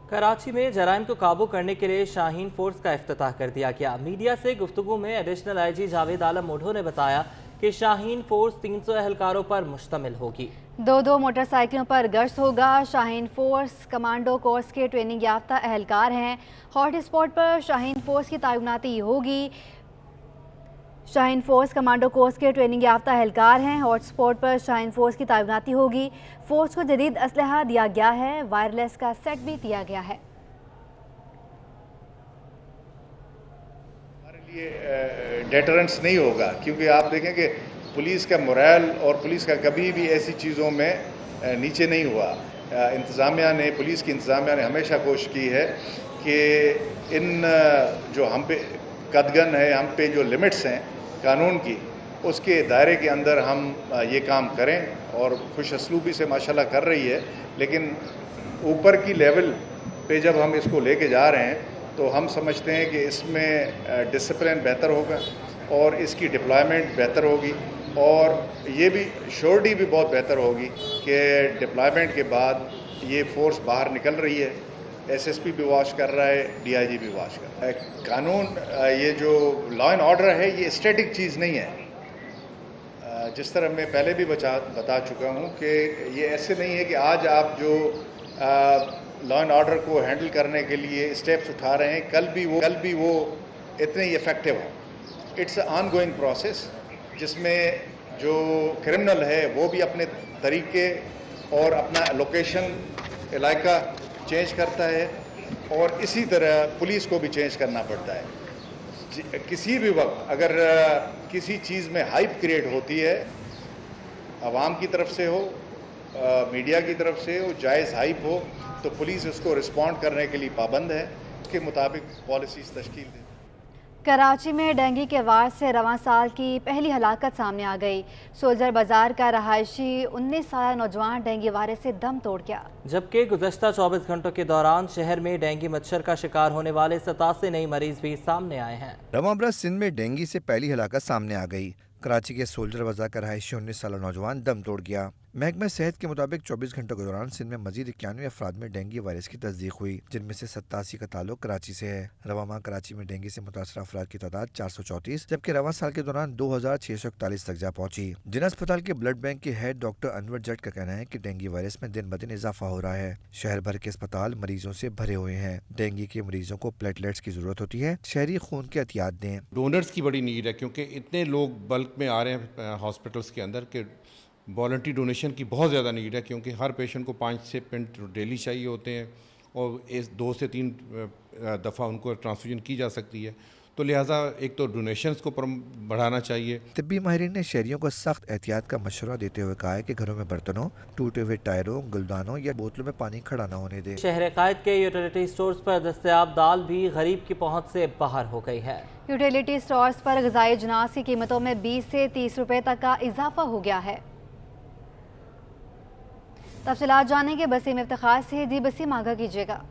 कराची में जराइम को काबू करने के लिए शाहीन फोर्स का इफ्तिताह कर दिया गया। मीडिया से गुफ्तगू में एडिशनल आईजी जावेद आलम मोढो ने बताया कि शाहीन फोर्स 300 एहलकारों पर मुश्तमिल होगी। दो मोटरसाइकिलों पर गश्त होगा। शाहीन फोर्स कमांडो कोर्स के ट्रेनिंग याफ्ता एहलकार हैं। हॉट स्पॉट पर शाहीन फोर्स की तैनाती होगी। शाहीन फोर्स कमांडो कोर्स के ट्रेनिंग याफ्ता एहलकार हैं। हॉटस्पॉट पर शाहीन फोर्स की तैनाती होगी। फोर्स को जदीद असलहा दिया गया है। वायरलेस का सेट भी दिया गया है। हमारे लिए डेटरेंस नहीं होगा, क्योंकि आप देखें कि पुलिस का मोरल और पुलिस का कभी भी ऐसी चीज़ों में नीचे नहीं हुआ। इंतज़ामिया ने, पुलिस की इंतज़ामिया ने हमेशा कोशिश की है कि इन जो हम पे कदगन है, हम पे जो लिमिट्स हैं कानून की, उसके दायरे के अंदर हम ये काम करें। और खुश असलूबी से माशाल्लाह कर रही है, लेकिन ऊपर की लेवल पे जब हम इसको लेके जा रहे हैं तो हम समझते हैं कि इसमें डिसिप्लिन बेहतर होगा और इसकी डिप्लॉयमेंट बेहतर होगी, और ये भी श्योरिटी भी बहुत बेहतर होगी कि डिप्लॉयमेंट के बाद ये फोर्स बाहर निकल रही है। एसएसपी भी वॉच कर रहा है, डीआईजी भी वॉच कर रहा है। कानून, ये जो लॉ एंड ऑर्डर है, ये स्टैटिक चीज़ नहीं है। जिस तरह मैं पहले भी बता चुका हूँ कि ये ऐसे नहीं है कि आज आप जो लॉ एंड ऑर्डर को हैंडल करने के लिए स्टेप्स उठा रहे हैं, कल भी वो इतने ही इफेक्टिव हो। इट्स ऑन गोइंग प्रोसेस, जिसमें जो क्रिमिनल है वो भी अपने तरीके और अपना लोकेशन इलाका चेंज करता है, और इसी तरह पुलिस को भी चेंज करना पड़ता है। किसी भी वक्त अगर किसी चीज़ में हाइप क्रिएट होती है, आवाम की तरफ से हो, मीडिया की तरफ से हो, जायज़ हाइप हो, तो पुलिस उसको रिस्पॉन्ड करने के लिए पाबंद है। उसके मुताबिक पॉलिसीज़ तश्कील दें। कराची में डेंगू के वार से रवां साल की पहली हलाकत सामने आ गई। सोल्जर बाजार का रहायशी 19 साल नौजवान डेंगू वायरस से दम तोड़ गया, जबकि गुज़श्ता 24 घंटों के दौरान शहर में डेंगू मच्छर का शिकार होने वाले 87 नए मरीज भी सामने आए हैं। रवां बरस सिंध में डेंगू से पहली हलाकत सामने आ गई। कराची के सोल्जर बाजार का रहायशी 19 साल नौजवान दम तोड़ गया। महकमा सेहत के मुताबिक 24 घंटों के दौरान सिंध में मजीद 91 अफराद में डेंगू वायरस की तस्दीक हुई, जिनमें से 87 का ताल्लुक कराची से है। रवां माह कराची में डेंगू से मुतासर अफराद की तादाद 434, जबकि रवां साल के दौरान 2641 तक जा पहुंची। जिला अस्पताल के ब्लड बैंक के हेड डॉक्टर अनवर जट का कहना है कि डेंगू वायरस में दिन ब दिन इजाफा हो रहा है। शहर भर के अस्पताल मरीजों से भरे हुए हैं। डेंगू के मरीजों को प्लेटलेट्स की जरूरत होती है। शहरी खून के एहतियात दें। डोनर्स की बड़ी नीड है, क्योंकि इतने लोग बल्क में आ रहे हैं हॉस्पिटल्स के अंदर के वॉलंटरी डोनेशन की बहुत ज़्यादा नीड है, क्योंकि हर पेशेंट को 5-6 पिंट डेली चाहिए होते हैं और इस 2 से 3 दफ़ा उनको ट्रांसफ्यूजन की जा सकती है। तो लिहाजा एक तो डोनेशंस को बढ़ाना चाहिए। तिब्बी माहिरीन ने शहरियों को सख्त एहतियात का मशवरा देते हुए कहा है कि घरों में बर्तनों, टूटे हुए टायरों, गुलदानों या बोतलों में पानी खड़ा न होने दें। शहर कायद के यूटिलिटी स्टोर्स पर दस्तयाब दाल भी गरीब की पहुँच से बाहर हो गई है। यूटिलिटी स्टोर्स पर ग़िज़ाई अजनास की कीमतों में 20 से 30 रुपए तक का इजाफा हो गया है। तफसीलात जानेंगे बसीम इफ्तिखार से। जी बसीम, आगाह कीजिएगा।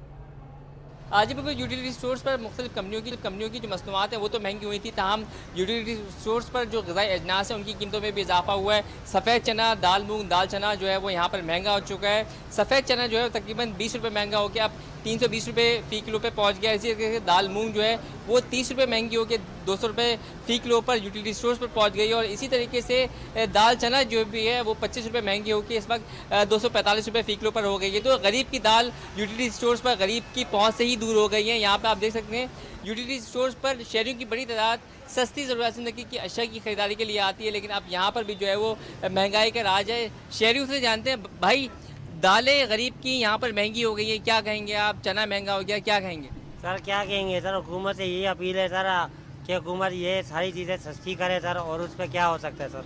आज बिल्कुल यूटिलिटी स्टोर्स पर मुख्तलिफ कंपनियों की जो मसनूआत हैं वो तो महंगी हुई थी, ताहम यूटिलिटी स्टोर्स पर जो ग़िज़ाई अजनास हैं उनकी कीमतों में भी इजाफा हुआ है। सफ़ेद चना, दाल मूंग, दाल चना जो है वो यहाँ पर महंगा हो चुका है। सफ़ेद चना जो है तकरीबन 20 रुपये महंगा हो गया, अब 320 रुपये फ़ी किलो पे पहुँच गया। इसी तरीके से दाल मूंग जो है वो 30 रुपये महंगी होकर 200 रुपये फ़ी किलो पर यूटिलिटी स्टोर्स पर पहुँच गई। और इसी तरीके से दाल चना जो भी है वो 25 रुपये महंगी होकर इस वक्त 245 रुपये फ़ी किलो पर हो गई है। तो गरीब की दाल यूटिलिटी स्टोर्स पर गरीब की पहुँच से ही दूर हो गई है। यहाँ पर आप देख सकते हैं यूटिलिटी स्टोर्स पर शहरियों की बड़ी तादाद सस्ती ज़रूरत ज़िंदगी की अशिया की ख़रीदारी के लिए आती है, लेकिन अब यहाँ पर भी जो है वो महंगाई का राज है। शहरियों से जानते हैं भाई, दालें गरीब की यहाँ पर महंगी हो गई है, क्या कहेंगे आप? चना महंगा हो गया, क्या कहेंगे? सर क्या कहेंगे सर, हुकूमत से यही अपील है सर कि हुकूमत ये सारी चीज़ें सस्ती करे सर, और उस पर क्या हो सकता है सर।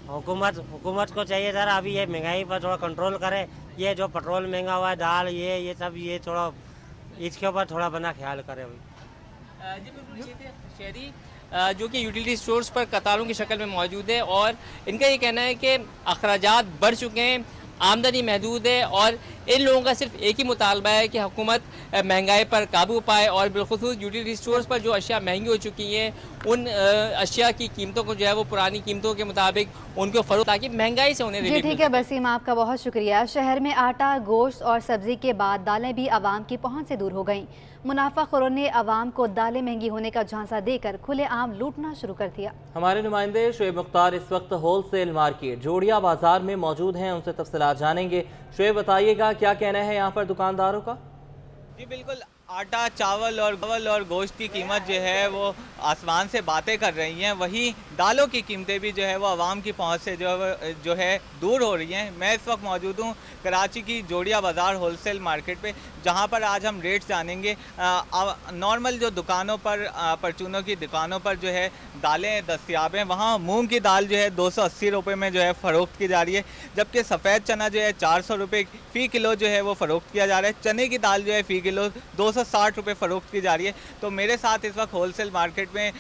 हुकूमत को चाहिए सर अभी ये महंगाई पर थोड़ा कंट्रोल करे। ये जो पेट्रोल महंगा हुआ है, दाल, ये सब, ये थोड़ा इसके ऊपर थोड़ा बना ख्याल करे अभी। जी बिल्कुल, शहरी जो कि यूटिलिटी स्टोर्स पर कतारों की शक्ल में मौजूद है और इनका ये कहना है कि अखराजात बढ़ चुके हैं आमदनी महदूद है और इन लोगों का सिर्फ एक ही मुतालबा है कि हुकूमत महंगाई पर काबू पाए और बिलखुसूस यूटिलिटी स्टोर्स पर जो अशिया महंगी हो चुकी हैं उन अशिया की कीमतों को जो है वो पुरानी कीमतों के मुताबिक उनको फरोख्त, ताकि महंगाई से उन्हें जी रिलीफ मिल ठीक है वसीम, आपका बहुत शुक्रिया। शहर में आटा, गोश्त और सब्जी के बाद दालें भी आवाम की पहुंच से दूर हो गईं। मुनाफाखोरों ने आवाम को दालें महंगी होने का झांसा देकर खुलेआम लूटना शुरू कर दिया। हमारे नुमाइंदे शुएब मुख्तार इस वक्त होलसेल मार्केट जोड़िया बाजार में मौजूद हैं, उनसे तफसीलात जानेंगे। शुएब बताइएगा क्या कहना है यहाँ पर दुकानदारों का? जी बिल्कुल, आटा, चावल और गोश्त की कीमत जो है वो आसमान से बातें कर रही हैं, वहीं दालों की कीमतें भी जो है वो आवाम की पहुंच से जो है दूर हो रही हैं। मैं इस वक्त मौजूद हूँ कराची की जोड़िया बाज़ार होलसेल मार्केट पे, जहां पर आज हम रेट्स जानेंगे। नॉर्मल जो दुकानों पर परचूनों की दुकानों पर जो है दालें दस्तियाब हैं, वहाँ मूंग की दाल जो है 280 रुपये में जो है फ़रोख्त की जा रही है, जबकि सफ़ेद चना जो है 400 रुपये फ़ी किलो जो है वो फ़रोख्त किया जा रहा है। चने की दाल जो है फ़ी किलो 260 रुपये फ़रोख्त की जा रही है। तो मेरे साथ इस वक्त होलसेल मार्केट में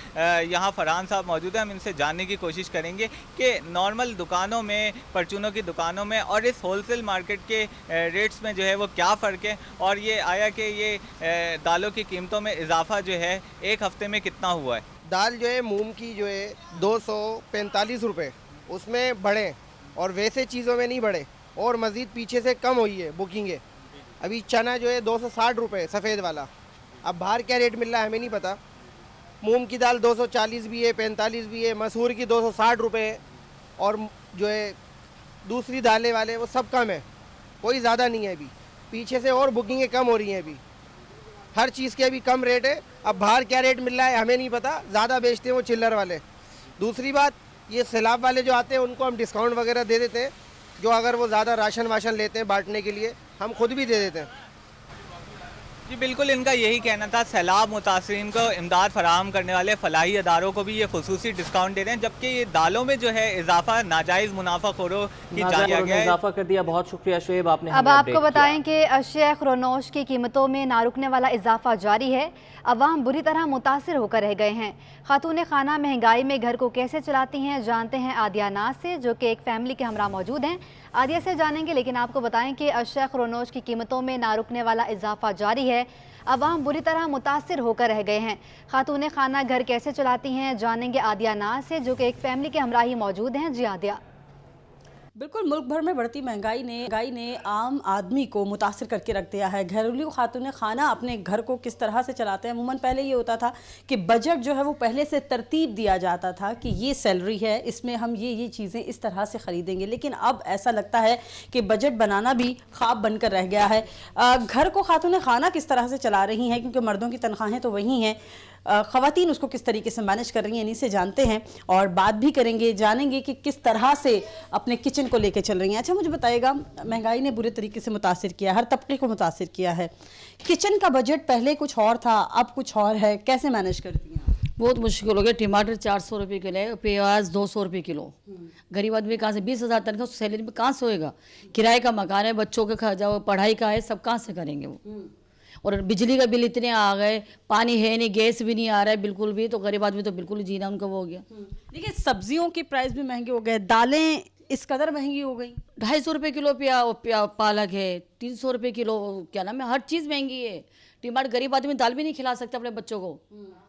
यहाँ फरहान साहब मौजूद हैं, हम इनसे जानने की कोशिश करेंगे कि नॉर्मल दुकानों में, परचूनों की दुकानों में और इस होलसेल मार्केट के रेट्स में जो है वो क्या फ़र्क है, और ये आया कि ये दालों की कीमतों में इजाफा जो है एक हफ़्ते में कितना हुआ है। दाल जो है मूंग की जो है 245 रुपये उसमें बढ़े और वैसे चीज़ों में नहीं बढ़े, और मज़ीद पीछे से कम हुई है बुकिंगें। अभी चना जो है 260 रुपये सफ़ेद वाला, अब बाहर क्या रेट मिल रहा है हमें नहीं पता। मूंग की दाल 240 भी है, 45 भी है, मसूर की 260 रुपये है, और जो है दूसरी दालें वाले वो सब कम है, कोई ज़्यादा नहीं है। अभी पीछे से और बुकिंगें कम हो रही हैं, अभी हर चीज़ के अभी कम रेट है। अब बाहर क्या रेट मिल रहा है हमें नहीं पता, ज़्यादा बेचते हैं वो चिल्लर वाले। दूसरी बात, ये सैलाब वाले जो आते हैं उनको हम डिस्काउंट वगैरह दे देते हैं, जो अगर वो ज़्यादा राशन वाशन लेते हैं बांटने के लिए, हम खुद भी दे देते हैं। जी बिल्कुल, इनका यही कहना था। सैलाब मुतासरीन को इमदाद फराहम करने वाले फलाही अदारों को भी ये खुसूसी डिस्काउंट दे रहे हैं, जबकि ये दालों में जो है इजाफा नाजायज़ मुनाफाखोरों की जाया गया है। इजाफा कर दिया, बहुत शुक्रिया शुएब, आपने अब आपको बताएं कि अशिया ख़ुरनोश की कीमतों में ना रुकने वाला इजाफा जारी है। अवाम बुरी तरह मुतासिर होकर रह गए हैं। खातून खाना महंगाई में घर को कैसे चलाती हैं, जानते हैं आदिया नाज से, जो कि एक फैमिली के हमरा मौजूद हैं। आदिया से जानेंगे, लेकिन आपको बताएं कि अशिया ख़ुरनोश की कीमतों में ना रुकने वाला इजाफा जारी है। अवाम बुरी तरह मुतासिर होकर रह गए हैं। खातून खाना घर कैसे चलाती हैं, जानेंगे आदिया नाज से, जो कि एक फैमिली के हमरा ही मौजूद हैं। जी आदिया। बिल्कुल, मुल्क भर में बढ़ती महंगाई ने आम आदमी को मुतासिर करके रख दिया है। घरेलू खातून खाना अपने घर को किस तरह से चलाते हैं। अमूमन पहले ये होता था कि बजट जो है वो पहले से तरतीब दिया जाता था कि ये सैलरी है, इसमें हम ये चीज़ें इस तरह से ख़रीदेंगे, लेकिन अब ऐसा लगता है कि बजट बनाना भी ख्वाब बनकर रह गया है। घर को खातून खाना किस तरह से चला रही हैं, क्योंकि मर्दों की तनख्वाहें तो वही हैं, ख़वातीन उसको किस तरीके से मैनेज कर रही हैं, इन्हीं से जानते हैं और बात भी करेंगे, जानेंगे कि किस तरह से अपने किचन को लेकर चल रही हैं। अच्छा, मुझे बताइएगा, महंगाई ने बुरे तरीके से मुतासिर किया, हर तबके को मुतासिर किया है। किचन का बजट पहले कुछ और था, अब कुछ और है, कैसे मैनेज करती हैं? बहुत मुश्किल हो गया। टमाटर 400 रुपये किलो है, प्याज 200 रुपये किलो। गरीब आदमी कहाँ से 20,000 तनख्वाह सैलरी में कहाँ से होएगा? किराए का मकान है, बच्चों का खर्चा, पढ़ाई का है, सब कहाँ से करेंगे वो? और बिजली का बिल इतने आ गए, पानी है नहीं, गैस भी नहीं आ रहा है बिल्कुल भी, तो गरीब आदमी तो बिल्कुल जीना उनका वो हो गया। देखिए, सब्जियों के प्राइस भी महंगे हो गए, दालें इस कदर महंगी हो गई। 250 रुपये किलो पालक है, 300 रुपये किलो, क्या नाम है, हर चीज़ महंगी है। टमाटर, गरीब आदमी दाल भी नहीं खिला सकता अपने बच्चों को।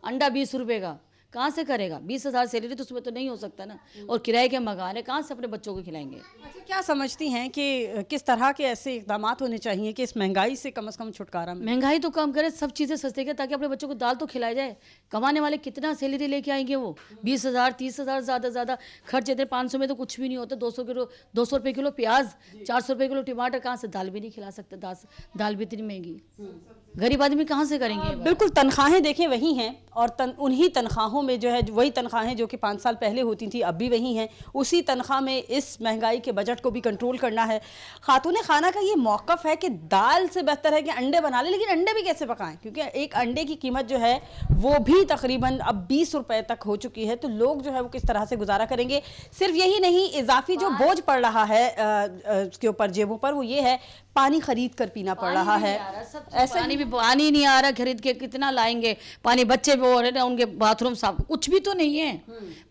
अंडा 20 रुपये का कहाँ से करेगा? 20,000 सैलरी तो उसमें तो नहीं हो सकता ना, और किराए के मकान है, कहाँ से अपने बच्चों को खिलाएंगे? अच्छा, क्या समझती हैं कि किस तरह के ऐसे इकदाम होने चाहिए कि इस महंगाई से कम छुटकारा मिले? महंगाई तो कम करे, सब चीज़ें सस्ते करें, ताकि अपने बच्चों को दाल तो खिलाई जाए। कमाने वाले कितना सैलरी लेके आएंगे वो? 20,000 30,000 ज़्यादा खर्च देते। 500 में तो कुछ भी नहीं होता। 200 रुपये किलो प्याज, 400 रुपये किलो टमाटर, कहाँ से? दाल भी नहीं खिला सकते, दाल भी इतनी महंगी, गरीब आदमी कहाँ से करेंगे? बिल्कुल, तनख्वाहें देखें वही हैं, और उन्हीं तनख्वाहों में जो है वही तनख्वाहें जो कि 5 साल पहले होती थी अब भी वही हैं। उसी तनख्वाह में इस महंगाई के बजट को भी कंट्रोल करना है। खातून खाना का ये मौक़िफ़ है कि दाल से बेहतर है कि अंडे बना लें, लेकिन अंडे भी कैसे पकाएं, क्योंकि एक अंडे की कीमत जो है वो भी तकरीबन अब 20 रुपये तक हो चुकी है। तो लोग जो है वो किस तरह से गुजारा करेंगे? सिर्फ यही नहीं, इजाफी जो बोझ पड़ रहा है उसके ऊपर जेबों पर, वो ये है पानी खरीद कर पीना पड़ रहा है। ऐसा पानी नहीं आ रहा, खरीद के कितना लाएंगे पानी? बच्चे भी हो रहे हैं, उनके बाथरूम साफ, कुछ भी तो नहीं है।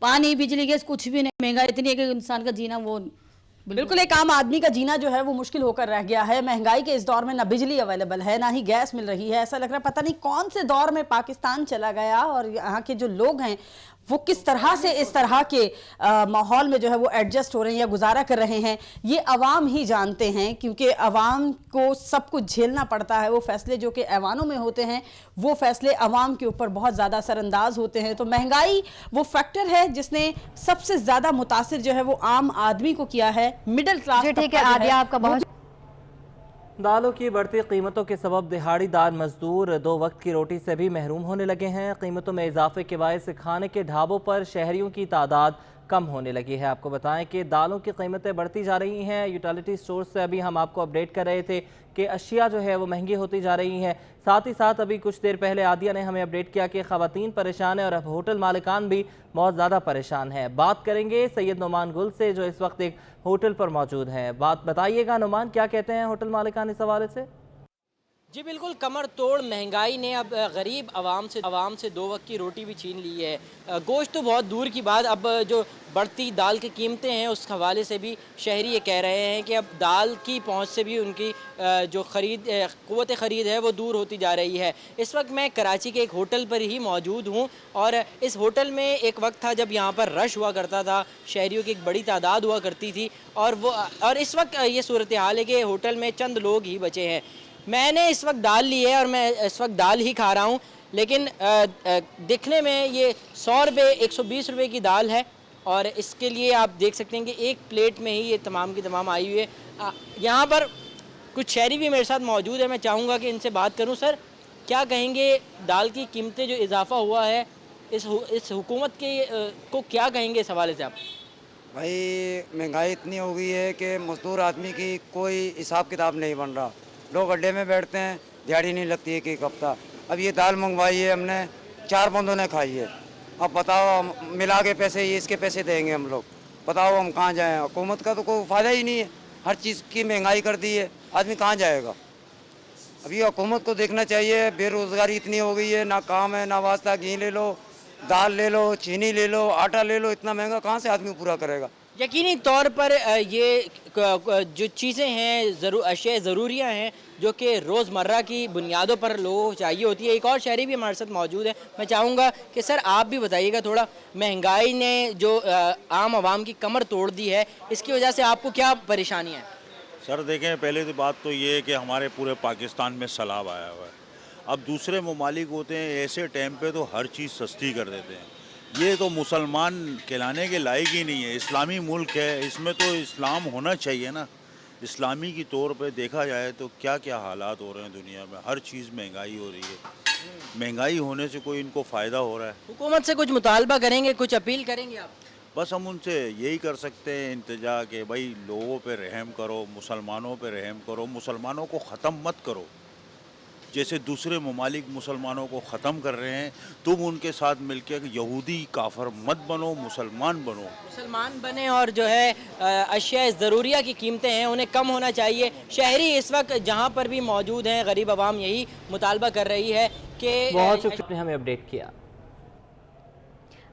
पानी, बिजली, गैस कुछ भी नहीं। महंगाई इतनी है कि इंसान का जीना वो बिल्कुल एक आम आदमी का जीना जो है वो मुश्किल होकर रह गया है। महंगाई के इस दौर में ना बिजली अवेलेबल है, ना ही गैस मिल रही है। ऐसा लग रहा है पता नहीं कौन से दौर में पाकिस्तान चला गया और यहाँ के जो लोग हैं वो किस तरह से इस तरह के माहौल में जो है वो एडजस्ट हो रहे हैं या गुजारा कर रहे हैं, ये अवाम ही जानते हैं, क्योंकि अवाम को सब कुछ झेलना पड़ता है। वो फैसले जो कि ऐवानों में होते हैं वो फैसले अवाम के ऊपर बहुत ज़्यादा असरअंदाज होते हैं। तो महंगाई वो फैक्टर है जिसने सबसे ज़्यादा मुतासिर जो है वो आम आदमी को किया है, मिडिल क्लास। ठीक है आदिया, आपका बहुत दालों की बढ़ती कीमतों के सबब दिहाड़ीदार मजदूर 2 वक्त की रोटी से भी महरूम होने लगे हैं। कीमतों में इजाफे के बायस खाने के ढाबों पर शहरियों की तादाद कम होने लगी है। आपको बताएं कि दालों की कीमतें बढ़ती जा रही हैं। यूटिलिटी स्टोर से अभी हम आपको अपडेट कर रहे थे कि अशिया जो है वो महंगी होती जा रही हैं। साथ ही साथ अभी कुछ देर पहले आदिया ने हमें अपडेट किया कि ख़वातीन परेशान है और अब होटल मालिकान भी बहुत ज़्यादा परेशान है। बात करेंगे सैयद नुमान गुल से जो इस वक्त एक होटल पर मौजूद हैं। बात बताइएगा नुमान, क्या कहते हैं होटल मालिकान इस हवाले से? जी बिल्कुल, कमर तोड़ महंगाई ने अब गरीब आवाम से 2 वक्त की रोटी भी छीन ली है। गोश्त तो बहुत दूर की बात, अब जो बढ़ती दाल की कीमतें हैं उस हवाले से भी शहरी ये कह रहे हैं कि अब दाल की पहुंच से भी उनकी जो क़ुव्वत ख़रीद है वो दूर होती जा रही है। इस वक्त मैं कराची के एक होटल पर ही मौजूद हूँ और इस होटल में एक वक्त था जब यहाँ पर रश हुआ करता था, शहरियों की एक बड़ी तादाद हुआ करती थी और इस वक्त ये सूरत हाल है कि होटल में चंद लोग ही बचे हैं। मैंने इस वक्त दाल ली है और मैं इस वक्त दाल ही खा रहा हूँ, लेकिन दिखने में ये 100 रुपये 120 रुपये की दाल है और इसके लिए आप देख सकते हैं कि एक प्लेट में ही ये तमाम की तमाम आई हुई है। यहाँ पर कुछ शहरी भी मेरे साथ मौजूद है, मैं चाहूँगा कि इनसे बात करूँ। सर, क्या कहेंगे दाल की कीमतें जो इजाफा हुआ है इस हुकूमत के को क्या कहेंगे इस हवाले से आप? भाई महंगाई इतनी हो गई है कि मजदूर आदमी की कोई हिसाब किताब नहीं बन रहा। लोग अड्डे में बैठते हैं, दिहाड़ी नहीं लगती है कि एक हफ्ता। अब ये दाल मंगवाई है हमने, 4 बंदों ने खाई है। अब बताओ मिला के पैसे ये इसके पैसे देंगे हम लोग, बताओ हम कहाँ जाएँ? हुकूमत का तो कोई फ़ायदा ही नहीं है, हर चीज़ की महंगाई कर दी है, आदमी कहाँ जाएगा? अभी हुकूमत को देखना चाहिए, बेरोज़गारी इतनी हो गई है, ना काम है ना वास्ता। घी ले लो, दाल ले लो, चीनी ले लो, आटा ले लो, इतना महंगा कहाँ से आदमी पूरा करेगा? यकीनी तौर पर ये जो चीज़ें हैं अशिया ज़रूरियाँ हैं जो कि रोज़मर्रा की बुनियादों पर लोगों को चाहिए होती है। एक और शहरी भी हमारे साथ मौजूद है, मैं चाहूँगा कि सर आप भी बताइएगा थोड़ा, महंगाई ने जो आम आवाम की कमर तोड़ दी है इसकी वजह से आपको क्या परेशानियाँ हैं? सर देखें, पहले तो बात तो ये है कि हमारे पूरे पाकिस्तान में सैलाब आया हुआ है। अब दूसरे ममालिक होते हैं ऐसे टाइम पे तो हर चीज़ सस्ती कर देते हैं। ये तो मुसलमान कहलाने के लायक ही नहीं है। इस्लामी मुल्क है, इसमें तो इस्लाम होना चाहिए ना। इस्लामी की तौर पे देखा जाए तो क्या क्या हालात हो रहे हैं दुनिया में, हर चीज़ महंगाई हो रही है। महंगाई होने से कोई इनको फ़ायदा हो रहा है? हुकूमत से कुछ मुतालबा करेंगे, कुछ अपील करेंगे आप? बस हम उनसे यही कर सकते हैं इंतजा कि भाई लोगों पे रहम करो, मुसलमानों पे रहम करो, मुसलमानों को ख़त्म मत करो। जैसे दूसरे ममालिक मुसलमानों को ख़त्म कर रहे हैं, तुम उनके साथ मिलकर यहूदी काफर मत बनो, मुसलमान बनो। मुसलमान बने और जो है अशिया ज़रूरिया की कीमतें हैं उन्हें कम होना चाहिए। शहरी इस वक्त जहाँ पर भी मौजूद हैं, गरीब आवाम यही मुतालबा कर रही है कि बहुत शुक्रिया हमें अपडेट किया।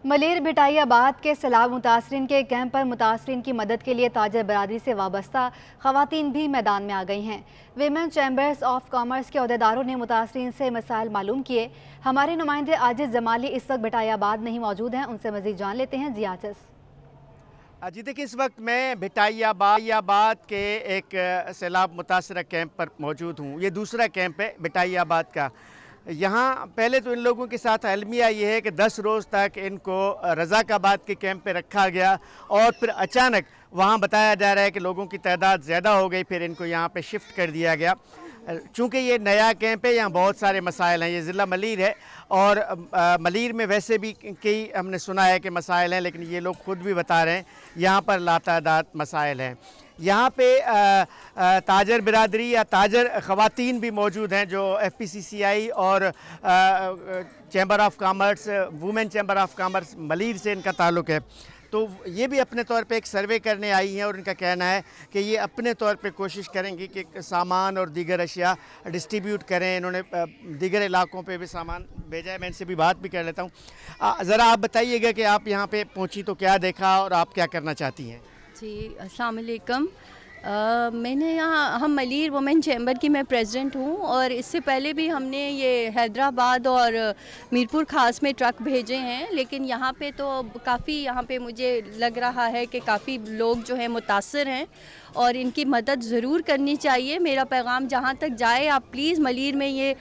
मलेर भिटाइयाबाद के सैलाब मुतासरीन के कैंप पर मुतासरीन की मदद के लिए ताजर बरादरी से वाबस्ता ख़वातीन भी मैदान में आ गई हैं। वीमेन चैम्बर्स ऑफ कॉमर्स के अहदेदारों ने मुतासरीन से मसाइल मालूम किए। हमारे नुमाइंदे आजिज़ जमाली इस वक्त भिटाइयाबाद में ही मौजूद हैं, उनसे मज़ीद जान लेते हैं। जी आजिज़। जी देखिए, इस वक्त मैं भिटाइयाबाद के एक सैलाब मुतासरा कैंप पर मौजूद हूँ। ये दूसरा कैंप है भिटाइयाबाद का। यहाँ पहले तो इन लोगों के साथ अलमिया ये है कि 10 रोज़ तक इनको रज़ाकाबाद के कैंप पे रखा गया और फिर अचानक वहाँ बताया जा रहा है कि लोगों की तादाद ज़्यादा हो गई, फिर इनको यहाँ पे शिफ्ट कर दिया गया। चूँकि ये नया कैंप है, यहाँ बहुत सारे मसाइल हैं। ये ज़िला मलीर है और मलीर में वैसे भी कई हमने सुना है कि मसाइल हैं, लेकिन ये लोग खुद भी बता रहे हैं यहाँ पर लातादाद मसाइल हैं। यहाँ पे ताजर बिरादरी या ताजर ख़वातीन भी मौजूद हैं जो FPCCI और chamber of commerce, women chamber of commerce Malir से इनका ताल्लुक़ है। तो ये भी अपने तौर पे एक सर्वे करने आई हैं और इनका कहना है कि ये अपने तौर पे कोशिश करेंगी कि सामान और दीगर अशिया डिस्ट्रीब्यूट करें। इन्होंने दीगर इलाकों पे भी सामान भेजा है। मैं इनसे भी बात भी कर लेता हूँ। ज़रा आप बताइएगा कि आप यहाँ पे पहुँची तो क्या देखा और आप क्या करना चाहती हैं? जी अस्सलाम वालेकुम। मैंने यहाँ हम मलीर वुमेन चैम्बर की मैं प्रेसिडेंट हूँ और इससे पहले भी हमने ये हैदराबाद और मीरपुर खास में ट्रक भेजे हैं, लेकिन यहाँ पे तो काफ़ी यहाँ पे मुझे लग रहा है कि काफ़ी लोग जो हैं मुतासर हैं और इनकी मदद ज़रूर करनी चाहिए। मेरा पैगाम जहाँ तक जाए, आप प्लीज़ मलीर में ये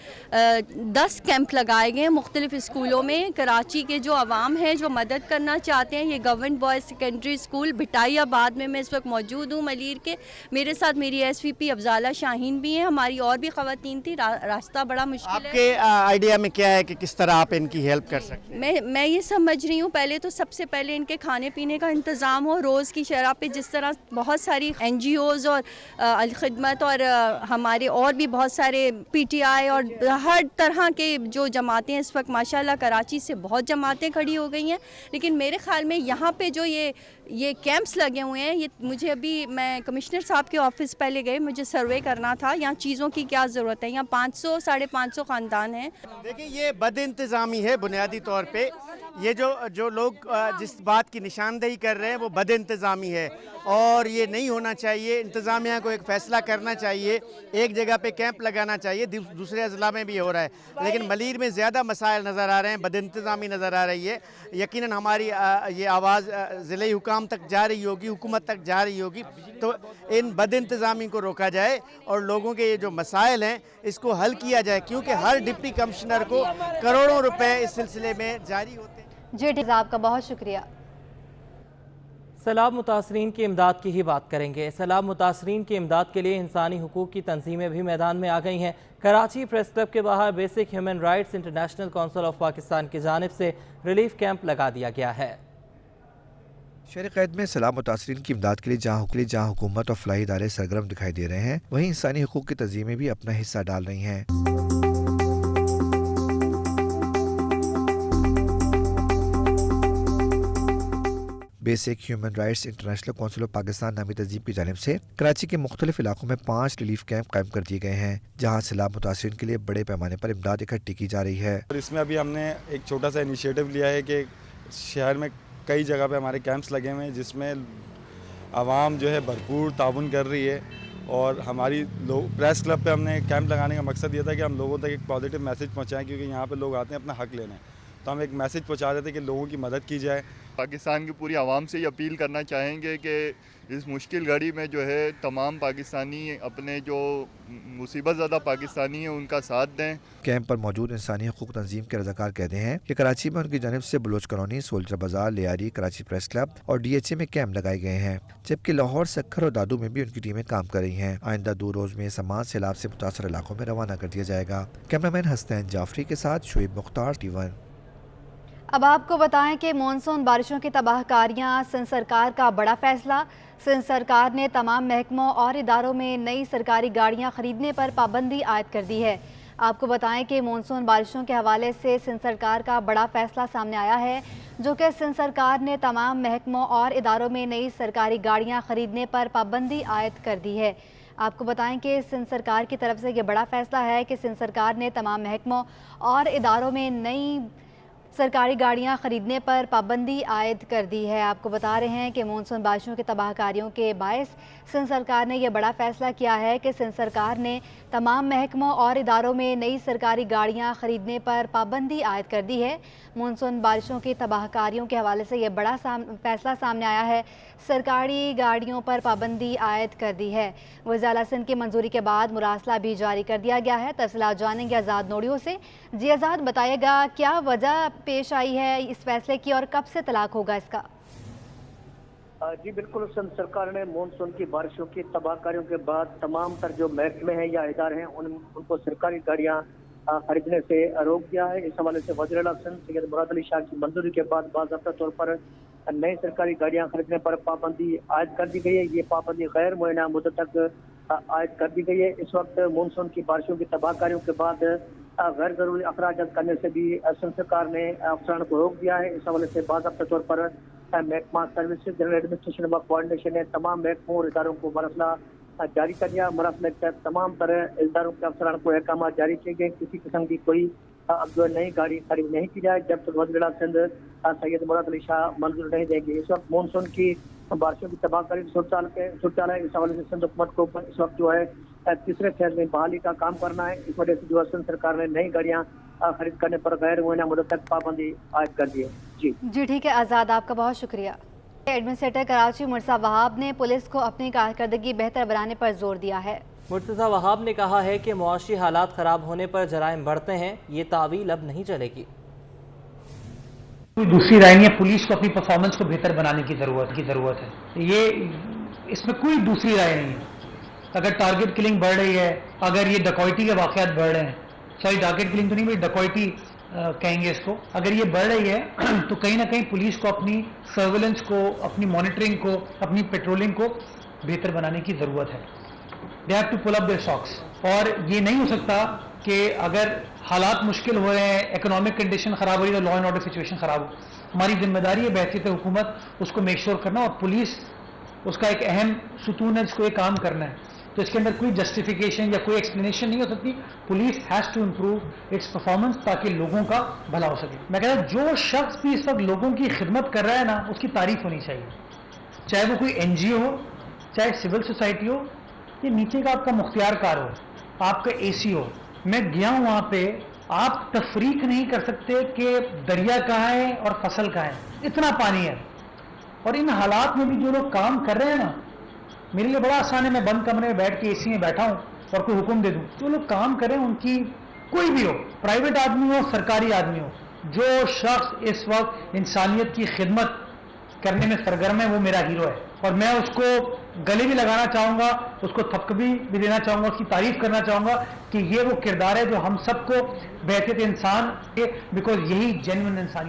10 कैंप लगाए गए हैं मुख्तलिफ़ स्कूलों में। कराची के जो आवाम है जो मदद करना चाहते हैं, ये गवर्नमेंट बॉयज़ सेकेंडरी स्कूल भिटाइयाबाद में मैं इस वक्त मौजूद हूँ मलीर के। मेरे साथ मेरी SVP अफजाला शाहीन भी हैं, हमारी और भी ख़वातीन थी। रास्ता बड़ा मुश्किल है। आपके आइडिया में क्या है कि किस तरह आप इनकी हेल्प कर सकते हैं? मैं ये समझ रही हूँ, पहले तो सबसे पहले इनके खाने पीने का इंतज़ाम हो। रोज़ की शरह पे जिस तरह बहुत सारी NGOs और अल-खिदमत और हमारे और भी बहुत सारे PTI और हर तरह के जो जमातें इस वक्त माशाल्लाह कराची से बहुत जमातें खड़ी हो गई हैं, लेकिन मेरे ख्याल में यहाँ पे जो ये कैंप्स लगे हुए हैं, ये मुझे अभी मैं कमिश्नर साहब के ऑफिस पहले गए, मुझे सर्वे करना था यहाँ चीज़ों की क्या ज़रूरत है। यहाँ 500 साढ़े 500 ख़ानदान हैं। देखिए ये बदइंतज़ामी है बुनियादी तौर पे। ये जो लोग जिस बात की निशानदेही कर रहे हैं वो बदइंतज़ामी है और ये नहीं होना चाहिए। इंतज़ामिया को एक फ़ैसला करना चाहिए, एक जगह पे कैंप लगाना चाहिए। दूसरे अज़ला में भी हो रहा है, लेकिन मलीर में ज़्यादा मसाइल नज़र आ रहे हैं, बदइंतज़ामी नज़र आ रही है। यकीनन हमारी ये आवाज़ ज़िले हुकाम तक जा रही होगी, हुकूमत तक जा रही होगी, तो इन बदइंतज़ामी को रोका जाए और लोगों के ये जो मसाइल हैं इसको हल किया जाए, क्योंकि हर डिप्टी कमिश्नर को करोड़ों रुपए इस सिलसिले में जारी होते हैं। जी आपका बहुत शुक्रिया। सैलाब मुतासरीन की इमदाद की ही बात करेंगे। सैलाब मुतासरीन की इमदाद के लिए इंसानी हुकूक की तंजीमें भी मैदान में आ गई हैं। कराची प्रेस क्लब के बाहर basic human rights international council of Pakistan की जानिब से रिलीफ कैंप लगा दिया गया है। शहर कैद में सैलाब मुतासरीन की इमदाद के लिए जहाँ हुकूमत और फलाही इदारे सरगर्म दिखाई दे रहे हैं, वहीं इंसानी हुकूक की तंजीमें भी अपना हिस्सा डाल रही हैं। Basic human rights international council of Pakistan नामी तंजीम की जानिब से कराची के मुख्तलिफ इलाकों में 5 रिलीफ कैंप कायम कर दिए गए हैं, जहाँ सैलाब मुतासरीन के लिए बड़े पैमाने पर इमदाद इकट्ठी की जा रही है। और इसमें अभी हमने एक छोटा सा इनिशिएटिव लिया है कि शहर में कई जगह पे हमारे कैंप्स लगे हुए हैं, जिसमें आवाम जो है भरपूर ताउन कर रही है। और हमारी प्रेस क्लब पे हमने कैंप लगाने का मकसद ये था कि हम लोगों तक एक पॉजिटिव मैसेज पहुँचाएँ, क्योंकि यहाँ पर लोग आते हैं अपना हक लेने, तो हम एक मैसेज पहुँचा देते हैं कि लोगों की मदद की जाए। पाकिस्तान की पूरी आवाम से ये अपील करना चाहेंगे कि इस मुश्किल घड़ी में जो है तमाम पाकिस्तानी अपने जो मुसीबत ज़्यादा पाकिस्तानी हैं उनका साथ दें। कैंप पर मौजूद इंसानी हकूक तंजीम के रज़ाकार कहते हैं कि कराची में उनकी जानिब से बलोच कॉलोनी, सोल्जर बाजार, लियारी, कराची प्रेस क्लब और DHA में कैंप लगाए गए हैं, जबकि लाहौर, सक्खर और दादू में भी उनकी टीमें काम कर रही हैं। आइंदा 2 रोज़ में सामान सैलाब से मुतासर इलाकों में रवाना कर दिया जाएगा। कैमरामैन हसनैन जाफरी के साथ शुएब मुख्तार, T1। अब आपको बताएं कि मानसून बारिशों की तबाहकारियां, सिंध सरकार का बड़ा फैसला। सिंध सरकार ने तमाम महकमों और इदारों में नई सरकारी गाड़ियां खरीदने पर पाबंदी आयद कर दी है। आपको बताएं कि मानसून बारिशों के हवाले से सिंध सरकार का बड़ा फैसला सामने आया है, जो कि सिंध सरकार ने तमाम महकमों और इदारों में नई सरकारी गाड़ियाँ खरीदने पर पाबंदी आयद कर दी है। आपको बताएं कि सिंध सरकार की तरफ से ये बड़ा फैसला है कि सिंध सरकार ने तमाम महकमों और इदारों में नई सरकारी गाड़ियां खरीदने पर पाबंदी आयद कर दी है। आपको बता रहे हैं कि मानसून बारिशों की तबाहकारियों के बायस सिंध सरकार ने यह बड़ा फैसला किया है कि सिंध सरकार ने तमाम महकमों और इदारों में नई सरकारी गाड़ियां खरीदने पर पाबंदी आयद कर दी है। मानसून बारिशों की तबाहकारियों के हवाले से यह बड़ा फैसला सामने आया है। सरकारी गाड़ियों पर पाबंदी आयद कर दी है। वज़ीर-ए-आला सिंध की मंजूरी के बाद मुरासला भी जारी कर दिया गया है। तफसीलात जानेंगे आज़ाद नोडियों से। जी आज़ाद, बताइएगा क्या वजह पेश आई है इस फैसले की और कब से तलाक होगा इसका? जी बिल्कुल, सिंध सरकार ने मानसून की बारिशों की तबाहकारियों के बाद तमाम तर जो महकमे हैं या इदारे हैं उनको सरकारी गाड़ियाँ खरीदने से रोक दिया है। इस हवाले से वज़ीर-ए-आला सिंध सैयद मुराद अली शाह की मंजूरी के बाद बाज़ाब्ता तौर पर नई सरकारी गाड़ियाँ खरीदने पर पाबंदी आयद कर दी गई है। ये पाबंदी गैर मुअय्यना मुद्दत तक आयद कर दी गई है। इस वक्त मानसून की बारिशों की तबाहकारियों के बाद गैर जरूरी अखराजात करने से भी सिंध सरकार ने अफसरान को रोक दिया है। इस हवाले से बाज़ाब्ता तौर पर महकमा सर्विसेज जनरल एडमिनिस्ट्रेशन व कोऑर्डिनेशन ने तमाम महकमों और इदारों को मरसला जारी कर दिया। मरसले के तहत तमाम तरह इदारों के अफसरान को अहकाम जारी किए गए। किसी किस्म की कोई अब जो नई गाड़ी खरीद नहीं की जाए जब तक वज़ीर-ए-आला सिंध सैयद मुराद अली शाह मंजूर नहीं देंगे। इस वक्त मानसून की बारिशों की तबाहकारी सुरचाल है। इस हवाले से सिंध हुकूमत को इस वक्त जो है तीसरे फेज में बहाली का काम करना है। इस वजह से जो है सिंध सरकार ने नई गाड़ियां खरीद करने पर गैर मुआयना मुद्दत तक पाबंदी आयद कर दी है। जी ठीक है आज़ाद, आपका बहुत शुक्रिया। एडमिनिस्ट्रेटर कराची मुर्तज़ा वहाब ने पुलिस को अपनी कारकर्दगी बेहतर बनाने पर जोर दिया है। मुर्तज़ा वहाब ने कहा है कि मुआशी हालात ख़राब होने पर जराइम बढ़ते हैं, ये तावील अब नहीं चलेगी। कोई दूसरी राय नहीं है, पुलिस को अपनी परफॉर्मेंस को बेहतर बनाने की ज़रूरत है। ये इसमें कोई दूसरी राय नहीं है। अगर टारगेट किलिंग बढ़ रही है, अगर ये डकैती के वाक़यात बढ़ रहे हैं, सॉरी टारगेट किलिंग तो नहीं भाई, डकैती कहेंगे इसको, अगर ये बढ़ रही है तो कहीं ना कहीं पुलिस को अपनी सर्वेलेंस को, अपनी मॉनिटरिंग को, अपनी पेट्रोलिंग को बेहतर बनाने की ज़रूरत है। They have to pull up their socks. और ये नहीं हो सकता कि अगर हालात मुश्किल हो रहे हैं, इकोनॉमिक कंडीशन ख़राब हो रही है तो लॉ एंड ऑर्डर सिचुएशन ख़राब हो। हमारी जिम्मेदारी है बहसीत हुकूमत उसको मेक श्योर करना, और पुलिस उसका एक अहम सुतून है जिसको ये काम करना है। तो इसके अंदर कोई जस्टिफिकेशन या कोई एक्सप्लेनेशन नहीं हो सकती। Police has to improve its performance ताकि लोगों का भला हो सके। मैं कहता हूँ जो शख्स भी इस वक्त लोगों की खिदमत कर रहा है ना, उसकी तारीफ होनी चाहिए, चाहे वो कोई NGO हो, चाहे सिविल सोसाइटी हो, ये नीचे का आपका मुख्तियार कार हो, आपका AC हो। मैं गया हूँ वहाँ पे, आप तफरीक नहीं कर सकते कि दरिया कहाँ है और फसल कहाँ है, इतना पानी है। और इन हालात में भी जो लोग काम कर रहे हैं ना, मेरे लिए बड़ा आसान है, मैं बंद कमरे में बैठ के AC में बैठा हूँ और कोई हुक्म दे दूँ। जो लोग काम करें उनकी, कोई भी हो, प्राइवेट आदमी हो, सरकारी आदमी हो, जो शख्स इस वक्त इंसानियत की खिदमत करने में सरगर्म है वो मेरा हीरो है। और मैं उसको गले भी लगाना चाहूँगा, उसको थपकी भी देना चाहूँगा, उसकी तारीफ करना चाहूँगा कि ये वो किरदार है जो हम सबको बेहतर इंसान, बिकॉज यही जेन्युइन इंसानियत